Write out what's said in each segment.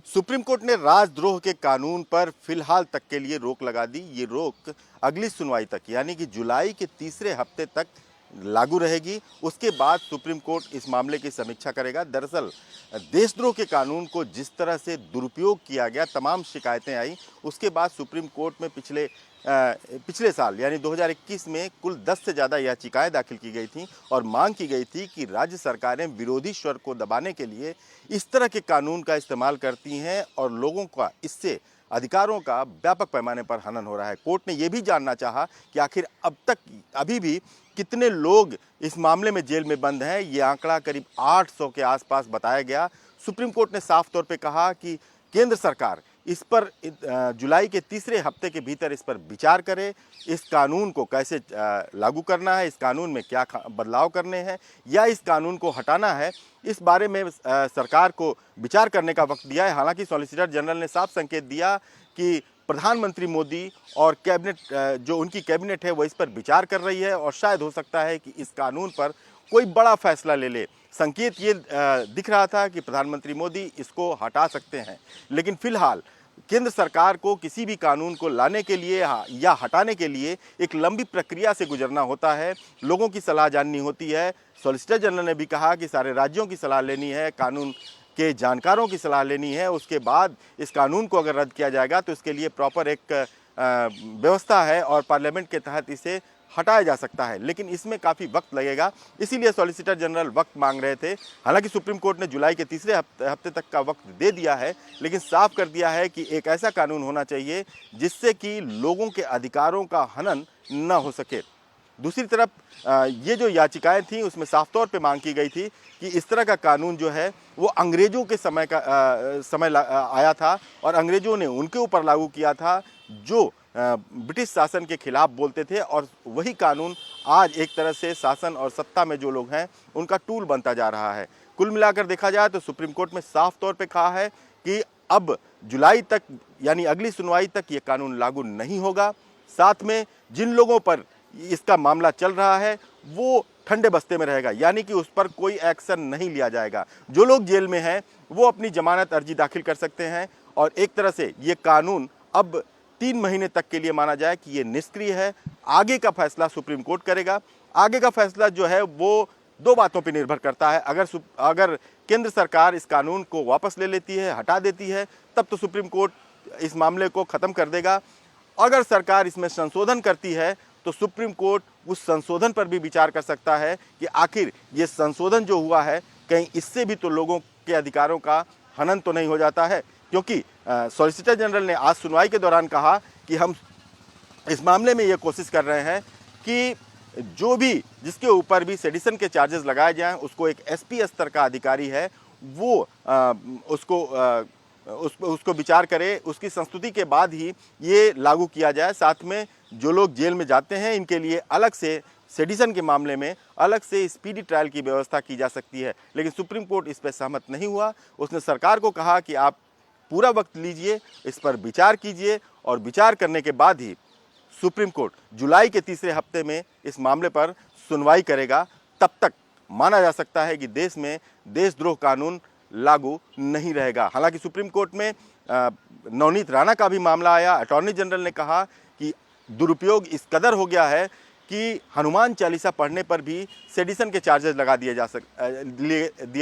Supreme court ने राजद्रोह के कानून पर फिलहाल तक के लिए रोक लगा दी। ये रोक अगली सुनवाई तक यानी कि जुलाई के तीसरे हफ्ते तक लागू रहेगी। उसके बाद सुप्रीम कोर्ट इस मामले की समीक्षा करेगा। दरअसल देशद्रोह के कानून को जिस तरह से दुरुपयोग किया गया, तमाम शिकायतें आई, उसके बाद सुप्रीम कोर्ट में पिछले साल यानी 2021 में कुल 10 से ज़्यादा याचिकाएं दाखिल की गई थीं और मांग की गई थी कि राज्य सरकारें विरोधी स्वर को दबाने के लिए इस तरह के कानून का इस्तेमाल करती हैं और लोगों का इससे अधिकारों का व्यापक पैमाने पर हनन हो रहा है। कोर्ट ने यह भी जानना चाहा कि आखिर अब तक अभी भी कितने लोग इस मामले में जेल में बंद हैं। ये आंकड़ा करीब 800 के आसपास बताया गया। सुप्रीम कोर्ट ने साफ तौर पे कहा कि केंद्र सरकार इस पर जुलाई के तीसरे हफ्ते के भीतर इस पर विचार करे, इस कानून को कैसे लागू करना है, इस कानून में क्या बदलाव करने हैं या इस कानून को हटाना है, इस बारे में सरकार को विचार करने का वक्त दिया है। हालांकि सॉलिसिटर जनरल ने साफ संकेत दिया कि प्रधानमंत्री मोदी और कैबिनेट, जो उनकी कैबिनेट है, वो इस पर विचार कर रही है और शायद हो सकता है कि इस कानून पर कोई बड़ा फैसला ले ले। संकेत ये दिख रहा था कि प्रधानमंत्री मोदी इसको हटा सकते हैं, लेकिन फिलहाल केंद्र सरकार को किसी भी कानून को लाने के लिए या हटाने के लिए एक लंबी प्रक्रिया से गुजरना होता है, लोगों की सलाह जाननी होती है। सॉलिसिटर जनरल ने भी कहा कि सारे राज्यों की सलाह लेनी है, कानून के जानकारों की सलाह लेनी है। उसके बाद इस कानून को अगर रद्द किया जाएगा तो इसके लिए प्रॉपर एक व्यवस्था है और पार्लियामेंट के तहत इसे हटाया जा सकता है, लेकिन इसमें काफ़ी वक्त लगेगा। इसीलिए सॉलिसिटर जनरल वक्त मांग रहे थे। हालांकि सुप्रीम कोर्ट ने जुलाई के तीसरे हफ्ते तक का वक्त दे दिया है, लेकिन साफ कर दिया है कि एक ऐसा कानून होना चाहिए जिससे कि लोगों के अधिकारों का हनन न हो सके। दूसरी तरफ ये जो याचिकाएं थीं उसमें साफ तौर पे मांग की गई थी कि इस तरह का कानून जो है वो अंग्रेज़ों के समय आया था और अंग्रेज़ों ने उनके ऊपर लागू किया था जो ब्रिटिश शासन के खिलाफ बोलते थे, और वही कानून आज एक तरह से शासन और सत्ता में जो लोग हैं उनका टूल बनता जा रहा है। कुल मिलाकर देखा जाए तो सुप्रीम कोर्ट में साफ तौर पे कहा है कि अब जुलाई तक यानी अगली सुनवाई तक ये कानून लागू नहीं होगा। साथ में जिन लोगों पर इसका मामला चल रहा है वो ठंडे बस्ते में रहेगा, यानी कि उस पर कोई एक्शन नहीं लिया जाएगा। जो लोग जेल में हैं वो अपनी जमानत अर्जी दाखिल कर सकते हैं और एक तरह से ये कानून अब 3 महीने तक के लिए माना जाए कि ये निष्क्रिय है। आगे का फैसला सुप्रीम कोर्ट करेगा। आगे का फैसला जो है वो दो बातों पर निर्भर करता है। अगर केंद्र सरकार इस कानून को वापस ले लेती है, हटा देती है, तब तो सुप्रीम कोर्ट इस मामले को ख़त्म कर देगा। अगर सरकार इसमें संशोधन करती है तो सुप्रीम कोर्ट उस संशोधन पर भी विचार कर सकता है कि आखिर ये संशोधन जो हुआ है कहीं इससे भी तो लोगों के अधिकारों का हनन तो नहीं हो जाता है। क्योंकि सॉलिसिटर जनरल ने आज सुनवाई के दौरान कहा कि हम इस मामले में ये कोशिश कर रहे हैं कि जो भी जिसके ऊपर भी सेडिशन के चार्जेस लगाए जाएं उसको एक एसपी स्तर का अधिकारी है वो उसको विचार करे, उसकी संस्तुति के बाद ही ये लागू किया जाए। साथ में जो लोग जेल में जाते हैं इनके लिए अलग से सेडिशन के मामले में अलग से स्पीडी ट्रायल की व्यवस्था की जा सकती है, लेकिन सुप्रीम कोर्ट इस पर सहमत नहीं हुआ। उसने सरकार को कहा कि आप पूरा वक्त लीजिए, इस पर विचार कीजिए और विचार करने के बाद ही सुप्रीम कोर्ट जुलाई के तीसरे हफ्ते में इस मामले पर सुनवाई करेगा। तब तक माना जा सकता है कि देश में देशद्रोह कानून लागू नहीं रहेगा। हालांकि सुप्रीम कोर्ट में नवनीत राणा का भी मामला आया। अटॉर्नी जनरल ने कहा कि दुरुपयोग इस कदर हो गया है कि हनुमान चालीसा पढ़ने पर भी सेडिशन के चार्जेस लगा दिए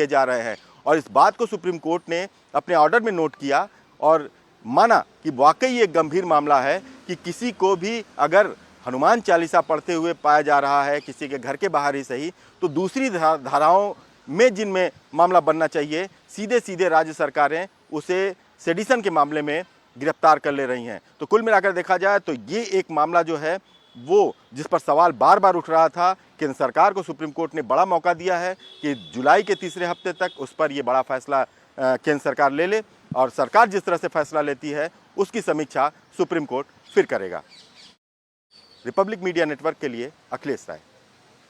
जा रहे हैं, और इस बात को सुप्रीम कोर्ट ने अपने ऑर्डर में नोट किया और माना कि वाकई ये गंभीर मामला है कि किसी को भी अगर हनुमान चालीसा पढ़ते हुए पाया जा रहा है, किसी के घर के बाहर ही सही, तो दूसरी धाराओं में जिनमें मामला बनना चाहिए, सीधे सीधे राज्य सरकारें उसे सेडिशन के मामले में गिरफ्तार कर ले रही हैं। तो कुल मिलाकर देखा जाए तो ये एक मामला जो है वो जिस पर सवाल बार बार उठ रहा था, केंद्र सरकार को सुप्रीम कोर्ट ने बड़ा मौका दिया है कि जुलाई के तीसरे हफ्ते तक उस पर ये बड़ा फैसला केंद्र सरकार ले ले, और सरकार जिस तरह से फैसला लेती है उसकी समीक्षा सुप्रीम कोर्ट फिर करेगा। रिपब्लिक मीडिया नेटवर्क के लिए अखिलेश राय।